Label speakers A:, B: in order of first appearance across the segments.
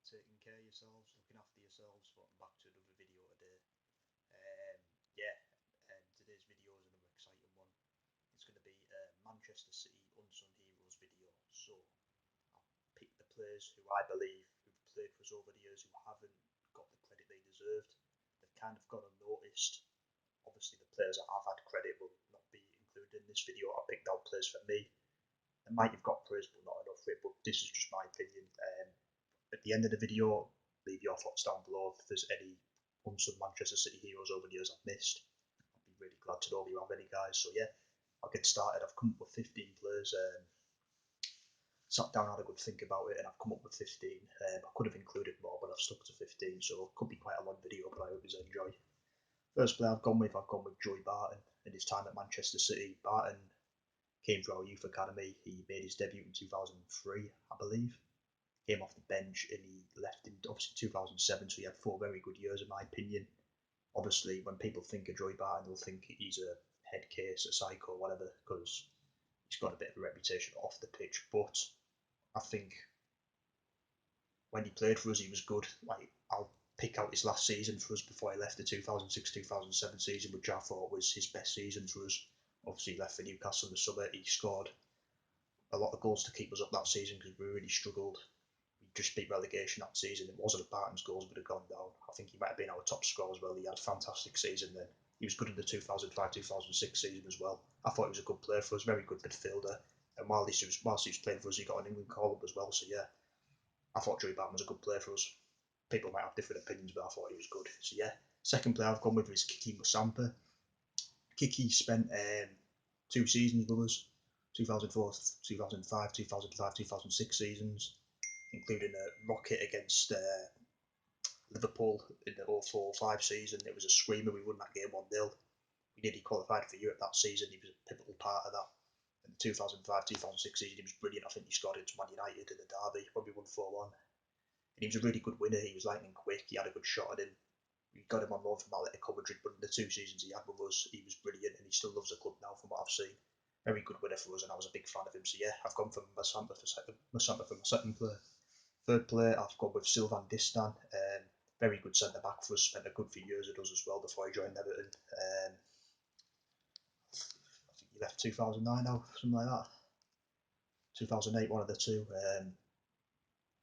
A: taking care of yourselves, looking after yourselves. Welcome back to another video today. Um, yeah, today's video is another exciting one. It's going to be a Manchester City unsung heroes video. So I'll pick the players who I believe who've played for us over the years who haven't got the credit they deserved. They've kind of gone unnoticed. Obviously, the players that I've had credit will not be included in this video. I picked out players for me. They might have got praise, but not enough for it. But this is just my opinion. At the end of the video, leave your thoughts down below if there's any unsung Manchester City heroes over the years I've missed. I'd be really glad to know if you have any, guys. So yeah, I'll get started. I've come up with 15 players. Sat down, had a good think about it, and I've come up with 15. I could have included more, but I've stuck to 15, so it could be quite a long video, but I hope you enjoy. First player I've gone with Joey Barton in his time at Manchester City. Barton came through our youth academy. He made his debut in 2003, I believe. Came off the bench and he left in obviously 2007, so he had 4 very good years in my opinion. Obviously, when people think of Joey Barton, they'll think he's a head case, a psycho, whatever, because he's got a bit of a reputation off the pitch. But I think when he played for us, he was good. Like, I'll pick out his last season for us before he left, the 2006-2007 season, which I thought was his best season for us. Obviously, he left for Newcastle in the summer. He scored a lot of goals to keep us up that season because we really struggled. We just beat relegation that season. It wasn't Barton's goals would have gone down. I think he might have been our top scorer as well. He had a fantastic season then. He was good in the 2005-2006 season as well. I thought he was a good player for us, very good midfielder. And whilst he was playing for us, he got an England call up as well. So yeah, I thought Joey Barton was a good player for us. People might have different opinions, but I thought he was good. So yeah, second player I've gone with is Kiki Musampa. Kiki spent 2 seasons with us, 2004, 2005, 2006 seasons, including a rocket against Liverpool in the 04-05 season. It was a screamer. We won that game 1-0. We nearly qualified for Europe that season. He was a pivotal part of that. In the 2005-2006 season, he was brilliant. I think he scored into Man United in the derby when we won 4-1. And he was a really good winner. He was lightning quick. He had a good shot at him. We got him on loan from Atletico Madrid, but in the 2 seasons he had with us, he was brilliant, and he still loves the club now from what I've seen. Very good winner for us, and I was a big fan of him. So yeah, I've gone for Musampa for my second player. Third player, I've gone with Sylvain Distin. Very good centre back for us. Spent a good few years with us as well before he joined Everton. I think he left 2009 now, something like that. 2008, one of the two.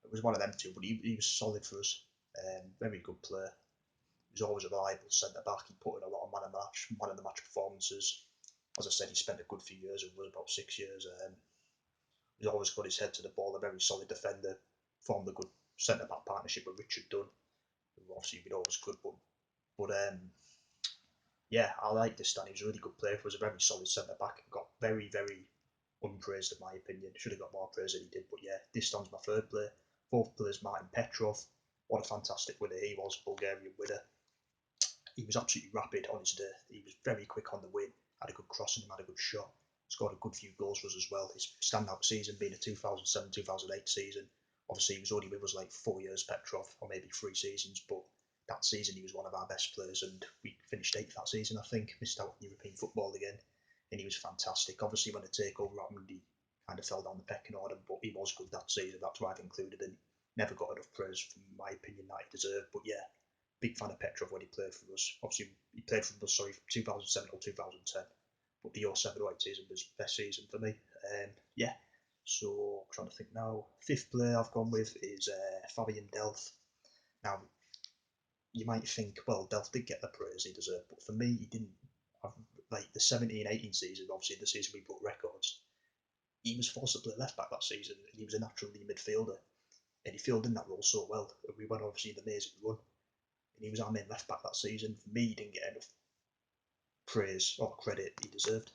A: It was one of them two, but he was solid for us. Very good player. He was always a reliable centre back. He put in a lot of man of the match performances. As I said, he spent a good few years with us, about 6 years. He's always got his head to the ball. A very solid defender. Formed a good centre back partnership with Richard Dunn, who obviously been always good. But yeah, I like this Stan. He was a really good player. He was a very solid centre back. Got very unpraised in my opinion. Should have got more praise than he did. But yeah, this Stan's my third player. Fourth player is Martin Petrov. What a fantastic winner he was, Bulgarian winner. He was absolutely rapid on his day. He was very quick on the wing, had a good cross in him, had a good shot, scored a good few goals for us as well. His standout season being a 2007-2008 season. Obviously, he was only with us like 4 years, Petrov, or maybe 3 seasons, but that season he was one of our best players, and we finished 8th that season, I think. Missed out on European football again, and he was fantastic. Obviously, when the takeover happened, he kind of fell down the pecking order, but he was good that season. That's why I've included him. Never got enough praise, from my opinion, that he deserved. But yeah, big fan of Petrov when he played for us. Obviously, he played for us, from 2007 till 2010. But the 07-08 season was the best season for me. Yeah, so I'm trying to think now. Fifth player I've gone with is Fabian Delph. Now, you might think, well, Delph did get the praise he deserved, but for me, he didn't. Like the 17-18 season, obviously the season we broke records, he was forced to play left back that season, and he was a natural lead midfielder, and he filled in that role so well. And we went obviously an amazing run, and he was our main left back that season. For me, he didn't get enough praise or credit he deserved,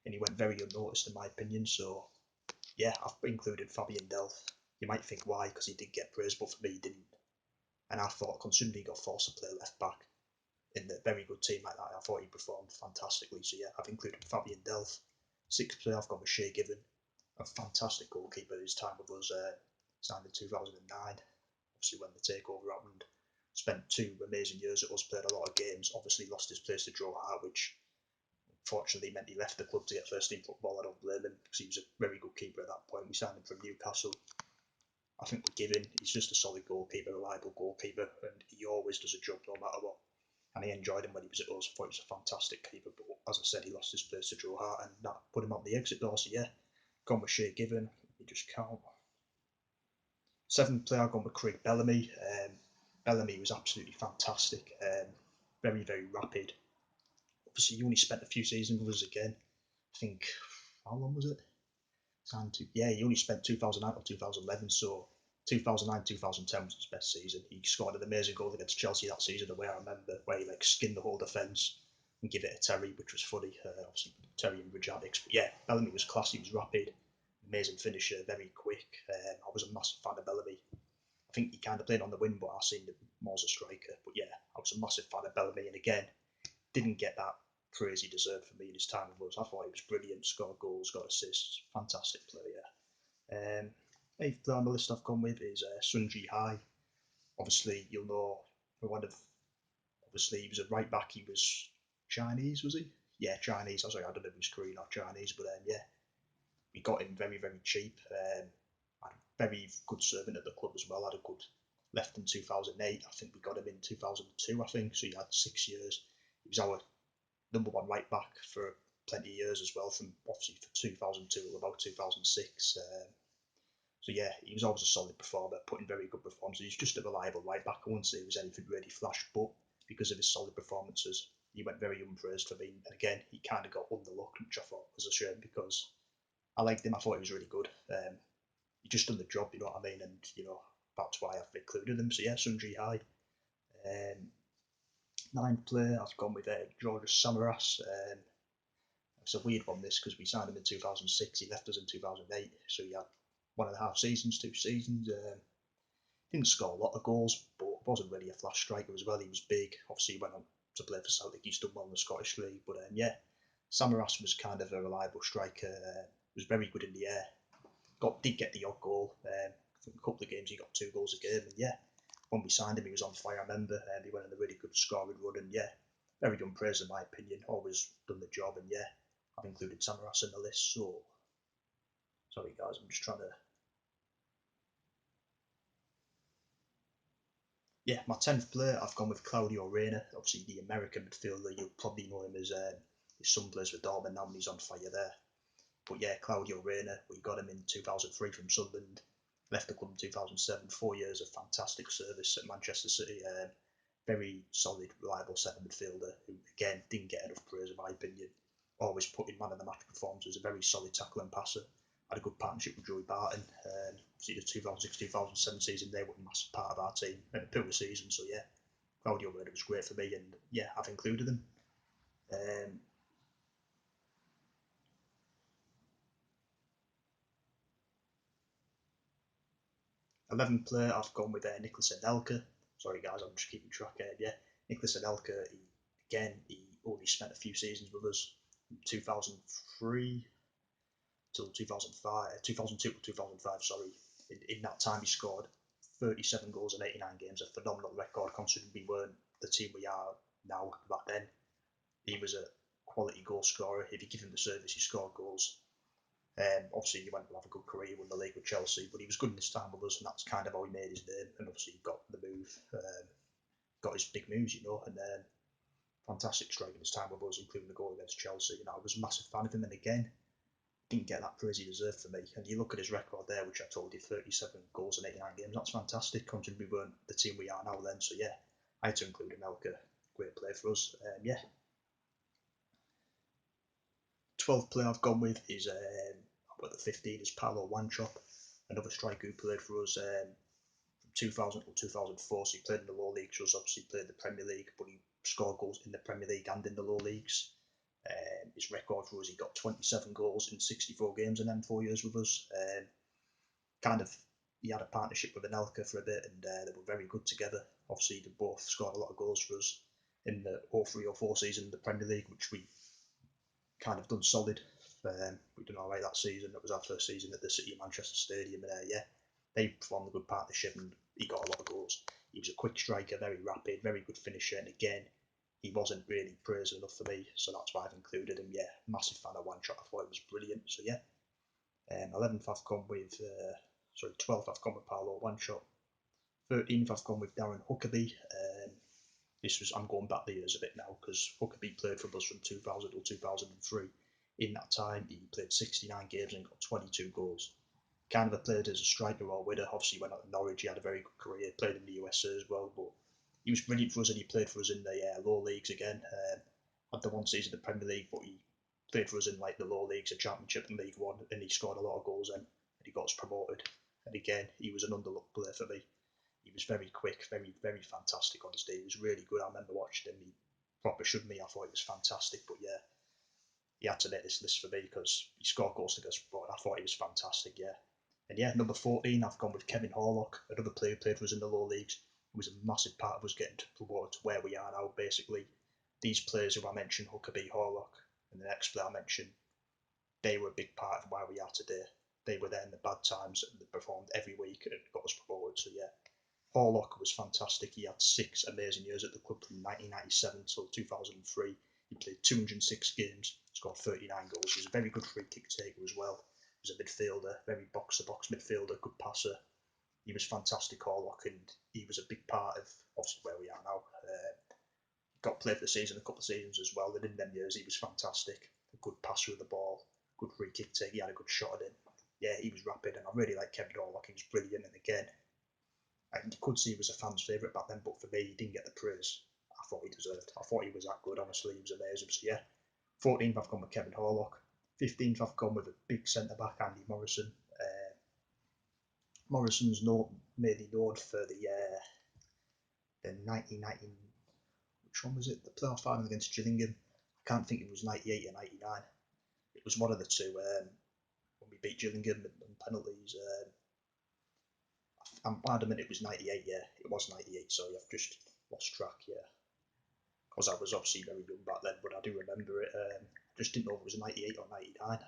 A: and he went very unnoticed in my opinion. So yeah, I've included Fabian Delph. You might think why, because he did get praise, but for me he didn't. And I thought, considering he got forced to play left back in a very good team like that, I thought he performed fantastically. So yeah, I've included Fabian Delph. Sixth player I've got with Shea Given, a fantastic goalkeeper. His time with us signed in 2009. Obviously when the takeover happened, spent 2 amazing years at us, played a lot of games. Obviously lost his place to Joe Hart, which fortunately meant he left the club to get first team football. I don't blame him, because he was a very good keeper at that point. We signed him from Newcastle. I think we're given. He's just a solid goalkeeper, reliable goalkeeper, and he always does a job no matter what. And I enjoyed him when he was at us. I thought he was a fantastic keeper, but as I said, he lost his place to Joe Hart, and that put him out the exit door. So yeah, gone with Shea Given. You just count. Seventh player, I've gone with Craig Bellamy. Bellamy was absolutely fantastic. Very, very rapid. Obviously, he only spent a few seasons with us again. I think, how long was it? Yeah, he only spent 2009 or 2011, so 2009 2010 was his best season. He scored an amazing goal against Chelsea that season, where I remember where he like skinned the whole defence and give it to Terry, which was funny. Obviously, Terry and Rajadix. But yeah, Bellamy was classy, he was rapid, amazing finisher, very quick. I was a massive fan of Bellamy. I think he kind of played on the wing, but I've seen him more as a striker. But yeah, I was a massive fan of Bellamy, and again, didn't get that praise he deserved for me in his time with us. I thought he was brilliant, scored goals, got assists, fantastic player. Eighth player on the list I've gone with is Sun Ji Hai. Obviously, you'll know one of. Obviously, he was a right back. He was Chinese, was he? Yeah, Chinese. I don't know if he was Korean or Chinese, but yeah, we got him very, very cheap. Had a very good servant at the club as well. Had a good left in 2008. I think we got him in 2002. I think so. He had 6 years. He was our number one right back for plenty of years as well, from obviously for 2002 till about 2006. So yeah, he was always a solid performer, putting very good performances. He's just a reliable right back. I wouldn't say he was anything really flash, but because of his solid performances, he went very unpraised for me. And again, he kind of got underlooked, which I thought was a shame because I liked him. I thought he was really good. He just done the job, you know what I mean? And that's why I've included him. So yeah, Sunji High. Ninth player, I've gone with George Samaras. It's a weird one, this, because we signed him in 2006. He left us in 2008, so he had 1.5 seasons, 2 seasons. Didn't score a lot of goals, but wasn't really a flash striker as well. He was big. Obviously, he went on to play for Celtic. He's done well in the Scottish League. But yeah, Samaras was kind of a reliable striker. Was very good in the air. Did get the odd goal. A couple of games he got 2 goals a game. And yeah, when we signed him, he was on fire. I remember he went on a really good scoring run. And yeah, very unpraised in my opinion. Always done the job. And yeah, I've included Samaras in the list. So sorry guys, I'm just trying to. Yeah, my 10th player, I've gone with Claudio Reyna, obviously the American midfielder. You'll probably know him as his son plays for Dortmund now and he's on fire there. But yeah, Claudio Reyna, we got him in 2003 from Sunderland, left the club in 2007. 4 years of fantastic service at Manchester City. Very solid, reliable centre midfielder who, again, didn't get enough praise in my opinion. Always put in man of the match performances, a very solid tackler and passer. Had a good partnership with Joey Barton. See the 2006-2007 season, they were a massive part of our team in a poor season. So yeah, Claudio Reyna was great for me, and yeah, I've included him. Um, 11th player, I've gone with Nicholas Anelka. Sorry guys, I'm just keeping track. Yeah, Nicholas Anelka. He only spent a few seasons with us, 2003 till 2005, 2002 to 2005. Sorry, in that time he scored 37 goals in 89 games, a phenomenal record considering we weren't the team we are now back then. He was a quality goal scorer. If you give him the service, he scored goals. Obviously, he went to have a good career, won the league with Chelsea, but he was good in his time with us, and that's kind of how he made his name. And obviously, he got the move, got his big moves, and fantastic strike in his time with us, including the goal against Chelsea. I was a massive fan of him, and again, didn't get that praise he deserved for me. And you look at his record there, which I told you, 37 goals in 89 games. That's fantastic, considering we weren't the team we are now then. So yeah, I had to include Anelka. Great play for us. Yeah, 12th player I've gone with is the 15 is Paolo Wanchop, another striker who played for us from 2000 to 2004. So he played in the lower leagues, was obviously played in the Premier League, but he scored goals in the Premier League and in the lower leagues. His record for us, he got 27 goals in 64 games in them 4 years with us. Kind of, he had a partnership with Anelka for a bit, and they were very good together. Obviously, they both scored a lot of goals for us in the 03-04 season in the Premier League, which we kind of done solid. We done all right that season. It was our first season at the City of Manchester Stadium, and yeah, they formed a good partnership, and he got a lot of goals. He was a quick striker, very rapid, very good finisher, and again, he wasn't really praised enough for me, so that's why I've included him. Yeah, massive fan of One Shot. I thought it was brilliant. So yeah, 11th I've gone with sorry, 12th I've gone with Paolo Wanchop. 13th I've gone with Darren Huckabee. I'm going back the years a bit now because Huckabee played for us from 2000 to 2003. In that time, he played 69 games and got 22 goals. Kind of played as a striker or winger. Obviously, went out to Norwich. He had a very good career. Played in the USA as well, but he was brilliant for us, and he played for us in the lower leagues again. Had the one season in the Premier League, but he played for us in like the lower leagues, the Championship and League One, and he scored a lot of goals then, and he got us promoted. And again, he was an underlooked player for me. He was very quick, very fantastic on his day. He was really good. I remember watching him. He proper showed me. I thought he was fantastic. But yeah, he had to make this list for me because he scored goals to get us promoted. I thought he was fantastic. Yeah, and yeah, number 14, I've gone with Kevin Horlock, another player who played for us in the lower leagues. He was a massive part of us getting promoted to where we are now. Basically, these players who I mentioned, Huckabee, Horlock, and the next player I mentioned, they were a big part of where we are today. They were there in the bad times and they performed every week and got us promoted. So yeah, Horlock was fantastic. He had 6 amazing years at the club from 1997 till 2003. He played 206 games, scored 39 goals. He was a very good free kick taker as well. He was a midfielder, very box-to-box midfielder, good passer. He was fantastic, Horlock, and he was a big part of obviously where we are now. Got played for the season a couple of seasons as well, and in them years he was fantastic. A good passer of the ball, good free kick take. He had a good shot at it. Yeah, he was rapid, and I really like Kevin Horlock. He was brilliant, and again, you could see he was a fan's favourite back then, but for me, he didn't get the praise I thought he deserved. I thought he was that good, honestly. He was amazing. So, yeah, 14th, I've gone with Kevin Horlock. 15th, I've gone with a big centre back, Andy Morrison. Morrison's mainly known for the 1990. Which one was it? The playoff final against Gillingham. I can't think it was 98 or 99. It was one of the two when we beat Gillingham on penalties. I'm adamant it was 98, yeah. It was 98, sorry, I've just lost track, yeah. Because I was obviously very young back then, but I do remember it. I just didn't know if it was 98 or 99.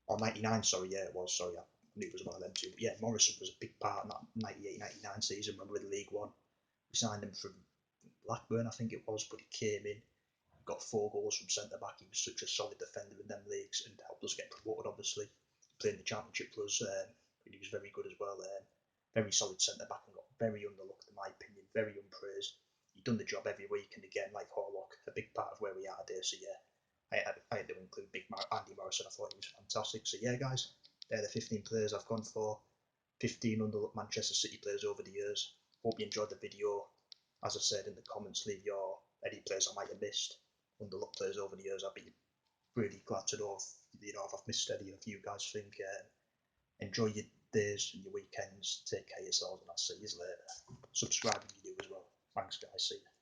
A: Or 99, sorry, yeah, it was, sorry. I knew it was one of them two. But yeah, Morrison was a big part in that 98-99 season when we were in League One. We signed him from Blackburn, I think it was, but he came in, got 4 goals from centre back. He was such a solid defender in them leagues and helped us get promoted, obviously. Playing the Championship for us, he was very good as well. Very solid centre back and got very underlooked, in my opinion, very unpraised. He'd done the job every week, and again, like Horlock, a big part of where we are today. So yeah, I had to include Andy Morrison. I thought he was fantastic. So yeah, guys, they're the 15 players I've gone for. 15 underlooked Manchester City players over the years. Hope you enjoyed the video. As I said in the comments, leave your any players I might have missed, underlooked players over the years. I'd be really glad to know if I've missed any of you guys. Think enjoy your days and your weekends. Take care of yourselves, and I'll see you later. Subscribe if you do as well. Thanks, guys. See you.